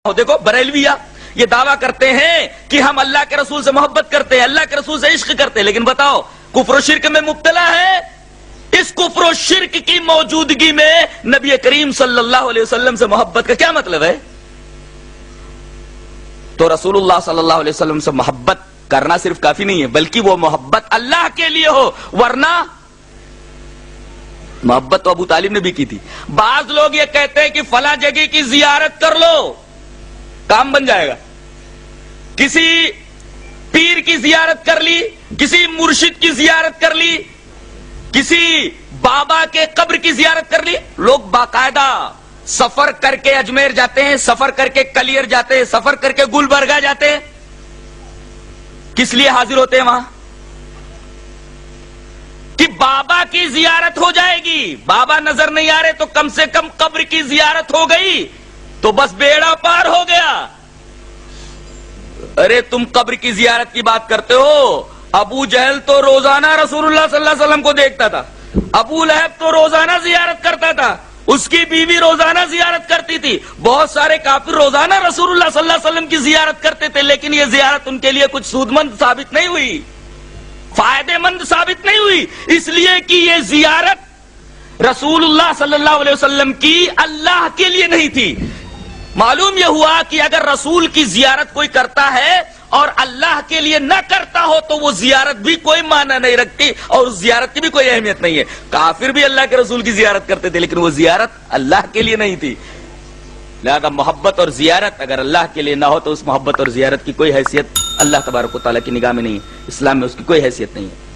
دیکھو بریلویہ یہ دعویٰ کرتے ہیں کہ ہم اللہ کے رسول سے محبت کرتے ہیں، اللہ کے رسول سے عشق کرتے ہیں، لیکن بتاؤ کفر و شرک میں مبتلا ہے۔ اس کفر و شرک کی موجودگی میں نبی کریم صلی اللہ علیہ وسلم سے محبت کا کیا مطلب ہے؟ تو رسول اللہ صلی اللہ علیہ وسلم سے محبت کرنا صرف کافی نہیں ہے، بلکہ وہ محبت اللہ کے لیے ہو، ورنہ محبت تو ابو طالب نے بھی کی تھی۔ بعض لوگ یہ کہتے ہیں کہ فلاں جگہ کی زیارت کر لو کام بن جائے گا، کسی پیر کی زیارت کر لی، کسی مرشد کی زیارت کر لی، کسی بابا کے قبر کی زیارت کر لی۔ لوگ باقاعدہ سفر کر کے اجمیر جاتے ہیں، سفر کر کے کلیر جاتے ہیں، سفر کر کے گلبرگہ جاتے ہیں۔ کس لیے حاضر ہوتے ہیں وہاں؟ کہ بابا کی زیارت ہو جائے گی، بابا نظر نہیں آ رہے تو کم سے کم قبر کی زیارت ہو گئی تو بس بیڑا پار ہو گیا۔ ارے تم قبر کی زیارت کی بات کرتے ہو، ابو جہل تو روزانہ رسول اللہ صلی اللہ علیہ وسلم کو دیکھتا تھا، ابو لہب تو روزانہ زیارت کرتا تھا، اس کی بیوی روزانہ زیارت کرتی تھی، بہت سارے کافر روزانہ رسول اللہ صلی اللہ علیہ وسلم کی زیارت کرتے تھے، لیکن یہ زیارت ان کے لیے کچھ سود مند ثابت نہیں ہوئی، فائدے مند ثابت نہیں ہوئی، اس لیے کہ یہ زیارت رسول اللہ صلی اللہ علیہ وسلم کی اللہ کے لیے نہیں تھی۔ معلوم یہ ہوا کہ اگر رسول کی زیارت کوئی کرتا ہے اور اللہ کے لیے نہ کرتا ہو تو وہ زیارت بھی کوئی معنی نہیں رکھتی اور اس زیارت کی بھی کوئی اہمیت نہیں ہے۔ کافر بھی اللہ کے رسول کی زیارت کرتے تھے لیکن وہ زیارت اللہ کے لیے نہیں تھی۔ لہذا محبت اور زیارت اگر اللہ کے لیے نہ ہو تو اس محبت اور زیارت کی کوئی حیثیت اللہ تبارک و تعالیٰ کی نگاہ میں نہیں ہے، اسلام میں اس کی کوئی حیثیت نہیں ہے۔